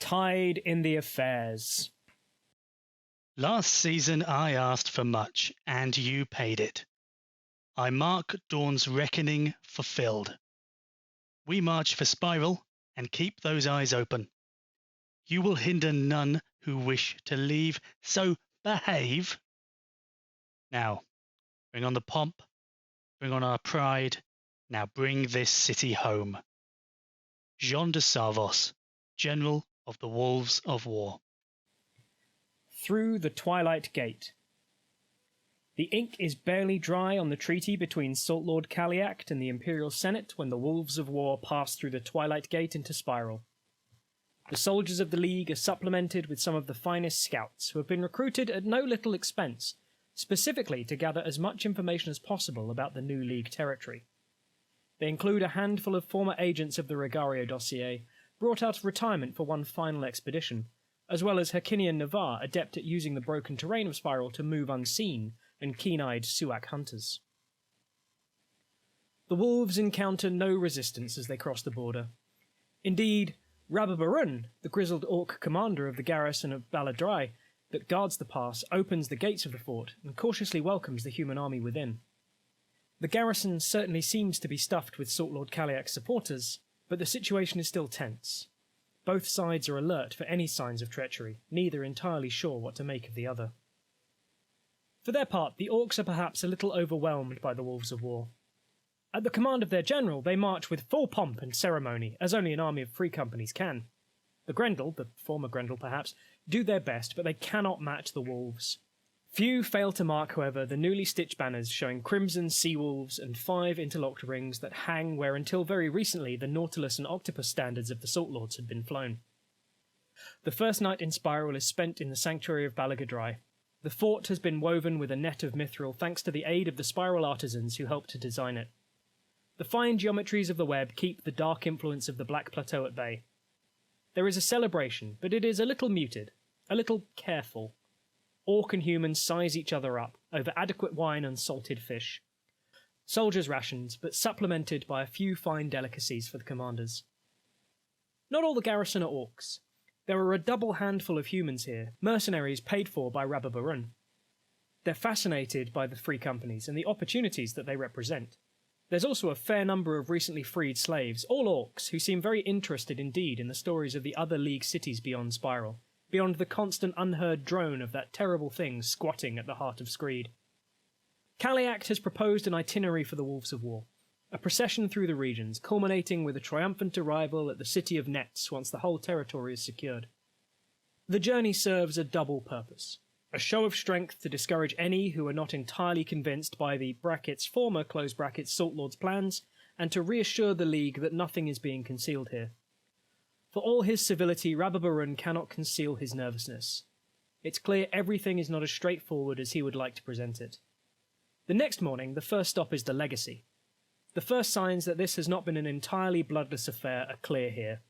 Tide in the affairs. Last season I asked for much, and you paid it. I mark Dawn's reckoning fulfilled. We march for Spiral, and keep those eyes open. You will hinder none who wish to leave, so behave. Now, bring on the pomp, bring on our pride, now bring this city home. Jean de Sarvos, General of the Wolves of War. Through the Twilight Gate. The ink is barely dry on the treaty between Salt Lord Kaliact and the Imperial Senate when the Wolves of War pass through the Twilight Gate into Spiral. The soldiers of the League are supplemented with some of the finest scouts who have been recruited at no little expense, specifically to gather as much information as possible about the new League territory. They include a handful of former agents of the Regario dossier, brought out of retirement for one final expedition, as well as Hakinian Navarre, adept at using the broken terrain of Spiral to move unseen, and keen-eyed Suak hunters. The wolves encounter no resistance as they cross the border. Indeed, Rabba-Barun, the grizzled orc commander of the garrison of Baladrai that guards the pass, opens the gates of the fort and cautiously welcomes the human army within. The garrison certainly seems to be stuffed with Salt Lord Kaliak's supporters, but the situation is still tense. Both sides are alert for any signs of treachery, neither entirely sure what to make of the other. For their part, the orcs are perhaps a little overwhelmed by the Wolves of War. At the command of their general, they march with full pomp and ceremony, as only an army of free companies can. The Grendel, the former Grendel perhaps, do their best, but they cannot match the wolves. Few fail to mark, however, the newly stitched banners showing crimson sea wolves and 5 interlocked rings that hang where until very recently the Nautilus and Octopus standards of the Salt Lords had been flown. The first night in Spiral is spent in the sanctuary of Balagadrai. The fort has been woven with a net of mithril thanks to the aid of the Spiral artisans who helped to design it. The fine geometries of the web keep the dark influence of the Black Plateau at bay. There is a celebration, but it is a little muted, a little careful. Orc and humans size each other up over adequate wine and salted fish. Soldiers' rations, but supplemented by a few fine delicacies for the commanders. Not all the garrison are orcs. There are a double handful of humans here, mercenaries paid for by Rabba-Barun. They're fascinated by the free companies and the opportunities that they represent. There's also a fair number of recently freed slaves, all orcs, who seem very interested indeed in the stories of the other League cities beyond Spiral, beyond the constant unheard drone of that terrible thing squatting at the heart of Screed. Kaliact has proposed an itinerary for the Wolves of War, a procession through the regions, culminating with a triumphant arrival at the city of Nets once the whole territory is secured. The journey serves a double purpose. A show of strength to discourage any who are not entirely convinced by the former Salt Lord's plans, and to reassure the League that nothing is being concealed here. For all his civility, Rabba-Barun cannot conceal his nervousness. It's clear everything is not as straightforward as he would like to present it. The next morning, the first stop is the Legacy. The first signs that this has not been an entirely bloodless affair are clear here.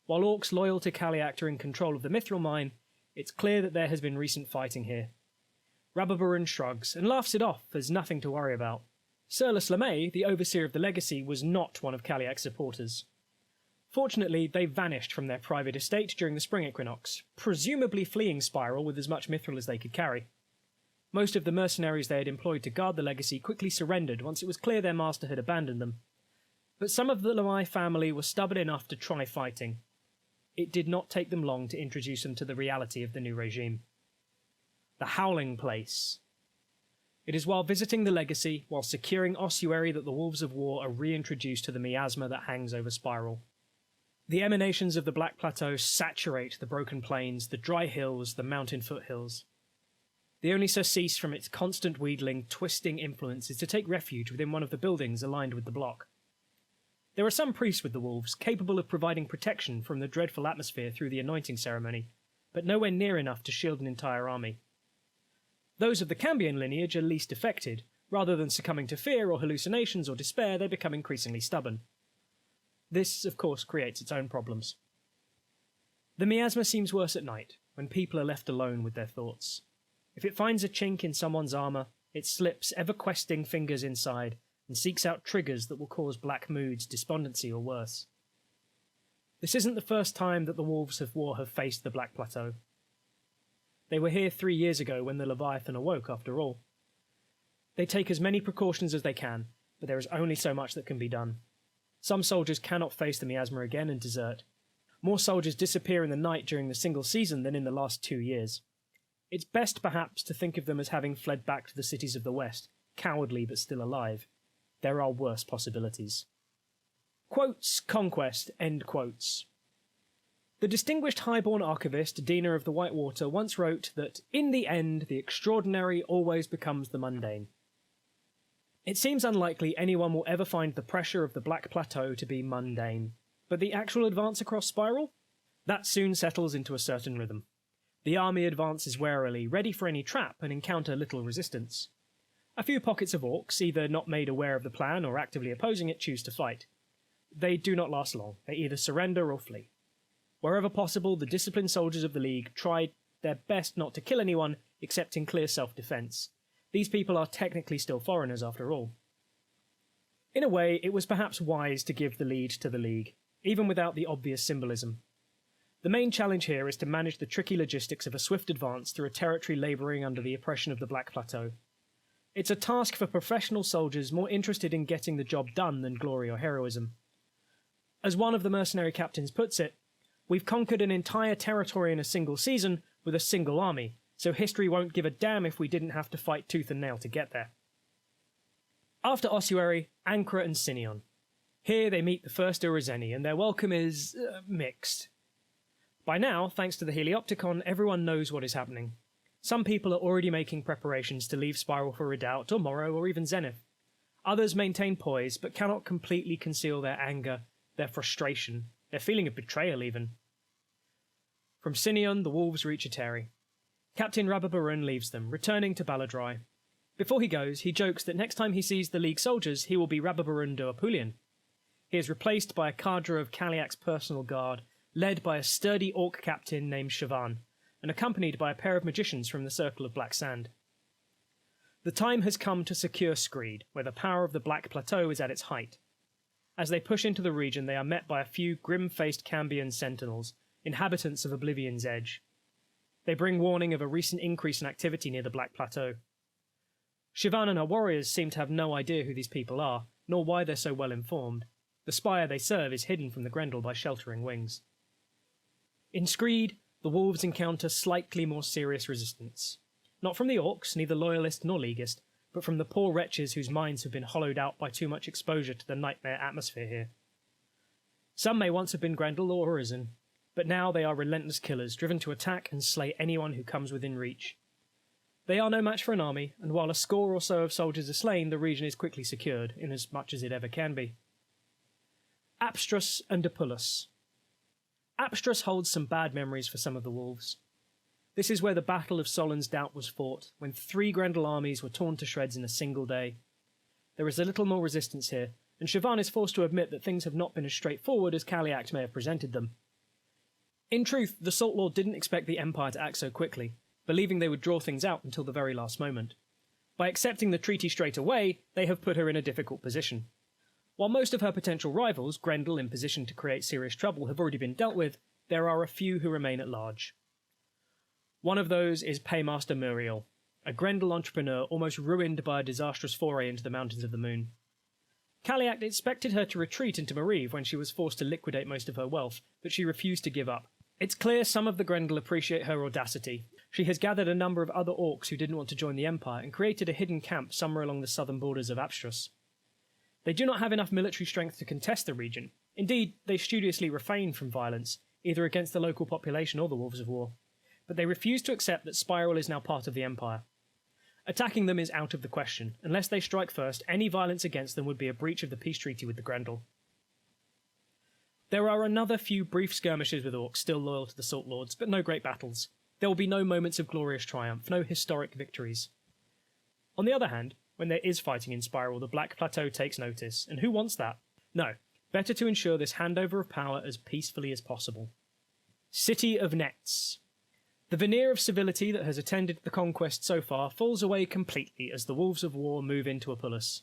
While orcs loyal to Kaliact are in control of the Mithril mine, it's clear that there has been recent fighting here. Rabba-Barun shrugs and laughs it off as nothing to worry about. Surlus LeMay, the overseer of the Legacy, was not one of Kaliak's supporters. Fortunately, they vanished from their private estate during the spring equinox, presumably fleeing Spiral with as much mithril as they could carry. Most of the mercenaries they had employed to guard the Legacy quickly surrendered once it was clear their master had abandoned them. But some of the LeMay family were stubborn enough to try fighting. It did not take them long to introduce them to the reality of the new regime. The Howling Place. It is while visiting the Legacy, while securing ossuary, that the Wolves of War are reintroduced to the miasma that hangs over Spiral. The emanations of the Black Plateau saturate the broken plains, the dry hills, the mountain foothills. The only surcease from its constant wheedling, twisting influence is to take refuge within one of the buildings aligned with the block. There are some priests with the wolves, capable of providing protection from the dreadful atmosphere through the anointing ceremony, but nowhere near enough to shield an entire army. Those of the Cambion lineage are least affected. Rather than succumbing to fear or hallucinations or despair, they become increasingly stubborn. This, of course, creates its own problems. The miasma seems worse at night, when people are left alone with their thoughts. If it finds a chink in someone's armour, it slips ever-questing fingers inside and seeks out triggers that will cause black moods, despondency, or worse. This isn't the first time that the Wolves of War have faced the Black Plateau. They were here 3 years ago when the Leviathan awoke, after all. They take as many precautions as they can, but there is only so much that can be done. Some soldiers cannot face the miasma again and desert. More soldiers disappear in the night during the single season than in the last 2 years. It's best, perhaps, to think of them as having fled back to the cities of the West, cowardly but still alive. There are worse possibilities. Quotes, conquest, end quotes. The distinguished highborn archivist, Dina of the Whitewater, once wrote that, in the end, the extraordinary always becomes the mundane. It seems unlikely anyone will ever find the pressure of the Black Plateau to be mundane, but the actual advance across Spiral? That soon settles into a certain rhythm. The army advances warily, ready for any trap, and encounter little resistance. A few pockets of orcs, either not made aware of the plan or actively opposing it, choose to fight. They do not last long. They either surrender or flee. Wherever possible, the disciplined soldiers of the League try their best not to kill anyone except in clear self-defense. These people are technically still foreigners, after all. In a way, it was perhaps wise to give the lead to the League, even without the obvious symbolism. The main challenge here is to manage the tricky logistics of a swift advance through a territory labouring under the oppression of the Black Plateau. It's a task for professional soldiers more interested in getting the job done than glory or heroism. As one of the mercenary captains puts it, we've conquered an entire territory in a single season with a single army, so history won't give a damn if we didn't have to fight tooth and nail to get there. After Ossuary, Ankra and Sinion. Here they meet the first Urizeni, and their welcome is mixed. By now, thanks to the Heliopticon, everyone knows what is happening. Some people are already making preparations to leave Spiral for Redoubt or Morrow or even Zenith. Others maintain poise, but cannot completely conceal their anger, their frustration, their feeling of betrayal even. From Sinion, the Wolves reach Ateri. Captain Rababarun leaves them, returning to Baladrai. Before he goes, he jokes that next time he sees the League soldiers, he will be Rababarun de Apulian. He is replaced by a cadre of Kaliak's personal guard, led by a sturdy orc captain named Siobhan, and accompanied by a pair of magicians from the Circle of Black Sand. The time has come to secure Screed, where the power of the Black Plateau is at its height. As they push into the region, they are met by a few grim-faced Cambion sentinels, inhabitants of Oblivion's Edge. They bring warning of a recent increase in activity near the Black Plateau. Siobhan and her warriors seem to have no idea who these people are, nor why they're so well informed. The spire they serve is hidden from the Grendel by sheltering wings. In Screed, the Wolves encounter slightly more serious resistance. Not from the Orcs, neither Loyalist nor Leaguist, but from the poor wretches whose minds have been hollowed out by too much exposure to the nightmare atmosphere here. Some may once have been Grendel or Urizen, but now they are relentless killers, driven to attack and slay anyone who comes within reach. They are no match for an army, and while a score or so of soldiers are slain, the region is quickly secured, inasmuch as it ever can be. Apstrus and Depulus. Apstrus holds some bad memories for some of the Wolves. This is where the Battle of Solon's Doubt was fought, when 3 Grendel armies were torn to shreds in a single day. There is a little more resistance here, and Siobhan is forced to admit that things have not been as straightforward as Kaliak may have presented them. In truth, the Salt Lord didn't expect the Empire to act so quickly, believing they would draw things out until the very last moment. By accepting the treaty straight away, they have put her in a difficult position. While most of her potential rivals, Grendel in position to create serious trouble, have already been dealt with, there are a few who remain at large. One of those is Paymaster Muriel, a Grendel entrepreneur almost ruined by a disastrous foray into the Mountains of the Moon. Kaliak expected her to retreat into Mariv when she was forced to liquidate most of her wealth, but she refused to give up. It's clear some of the Grendel appreciate her audacity. She has gathered a number of other orcs who didn't want to join the Empire and created a hidden camp somewhere along the southern borders of Apstrus. They do not have enough military strength to contest the region. Indeed, they studiously refrain from violence, either against the local population or the Wolves of War. But they refuse to accept that Spiral is now part of the Empire. Attacking them is out of the question. Unless they strike first, any violence against them would be a breach of the peace treaty with the Grendel. There are another few brief skirmishes with orcs still loyal to the Salt Lords, but no great battles. There will be no moments of glorious triumph, no historic victories. On the other hand, when there is fighting in Spiral, the Black Plateau takes notice, and who wants that? No, better to ensure this handover of power as peacefully as possible. City of Nets. The veneer of civility that has attended the conquest so far falls away completely as the Wolves of War move into Apulus.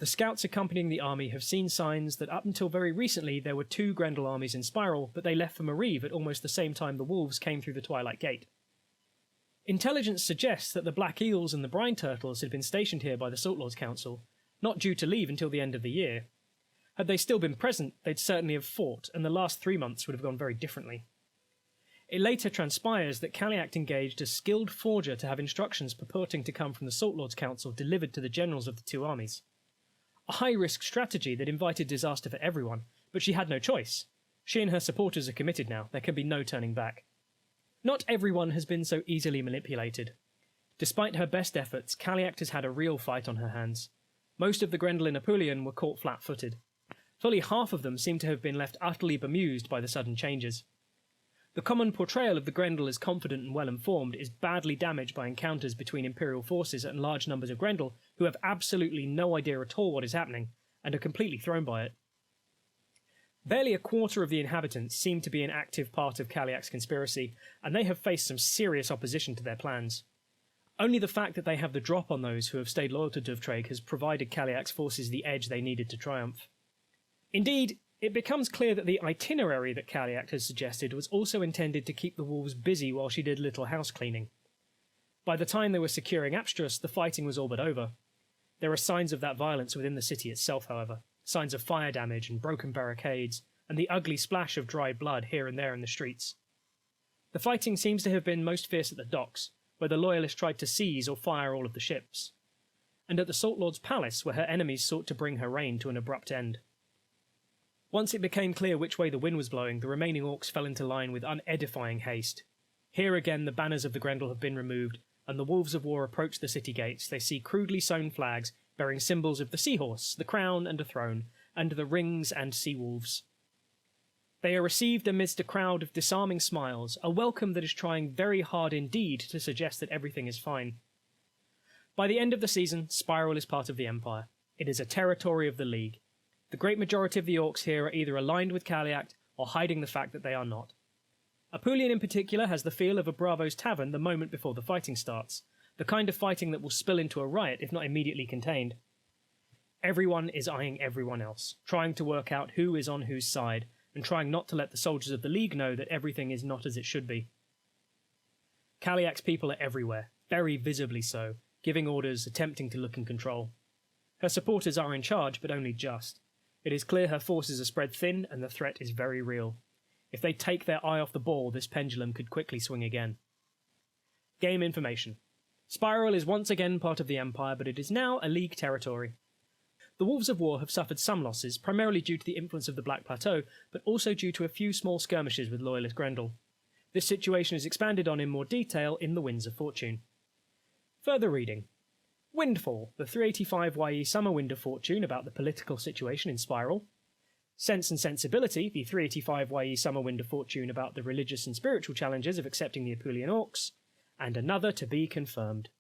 The scouts accompanying the army have seen signs that up until very recently there were 2 Grendel armies in Spiral, but they left for Mariv at almost the same time the wolves came through the Twilight Gate. Intelligence suggests that the Black Eels and the Brine Turtles had been stationed here by the Salt Lords Council, not due to leave until the end of the year. Had they still been present, they'd certainly have fought, and the last 3 months would have gone very differently. It later transpires that Kaliak engaged a skilled forger to have instructions purporting to come from the Salt Lords Council delivered to the generals of the 2 armies. A high-risk strategy that invited disaster for everyone, but she had no choice. She and her supporters are committed now, there can be no turning back. Not everyone has been so easily manipulated. Despite her best efforts, Kaliak has had a real fight on her hands. Most of the Grendel in Apulian were caught flat-footed. Fully half of them seem to have been left utterly bemused by the sudden changes. The common portrayal of the Grendel as confident and well-informed is badly damaged by encounters between Imperial forces and large numbers of Grendel who have absolutely no idea at all what is happening, and are completely thrown by it. Barely a quarter of the inhabitants seem to be an active part of Kaliak's conspiracy, and they have faced some serious opposition to their plans. Only the fact that they have the drop on those who have stayed loyal to Duvtraig has provided Kaliak's forces the edge they needed to triumph. Indeed, it becomes clear that the itinerary that Kaliak has suggested was also intended to keep the wolves busy while she did little house cleaning. By the time they were securing Abstrus, the fighting was all but over. There are signs of that violence within the city itself, however, signs of fire damage and broken barricades, and the ugly splash of dry blood here and there in the streets. The fighting seems to have been most fierce at the docks, where the Loyalists tried to seize or fire all of the ships, and at the Salt Lord's palace, where her enemies sought to bring her reign to an abrupt end. Once it became clear which way the wind was blowing, the remaining orcs fell into line with unedifying haste. Here again the banners of the Grendel have been removed, and the Wolves of War approach the city gates. They see crudely sewn flags bearing symbols of the seahorse, the crown and a throne, and the rings and sea wolves. They are received amidst a crowd of disarming smiles, a welcome that is trying very hard indeed to suggest that everything is fine. By the end of the season, Spiral is part of the Empire. It is a territory of the League. The great majority of the orcs here are either aligned with Kaliak or hiding the fact that they are not. Apulian in particular has the feel of a Bravo's tavern the moment before the fighting starts, the kind of fighting that will spill into a riot if not immediately contained. Everyone is eyeing everyone else, trying to work out who is on whose side, and trying not to let the soldiers of the League know that everything is not as it should be. Kaliak's people are everywhere, very visibly so, giving orders, attempting to look in control. Her supporters are in charge, but only just. It is clear her forces are spread thin, and the threat is very real. If they take their eye off the ball, this pendulum could quickly swing again. Game information. Spiral is once again part of the Empire, but it is now a League territory. The Wolves of War have suffered some losses, primarily due to the influence of the Black Plateau, but also due to a few small skirmishes with Loyalist Grendel. This situation is expanded on in more detail in the Winds of Fortune. Further reading. Windfall, the 385 YE Summer Wind of Fortune about the political situation in Spiral. Sense and Sensibility, the 385 YE Summer Wind of Fortune about the religious and spiritual challenges of accepting the Apulian Orcs. And another to be confirmed.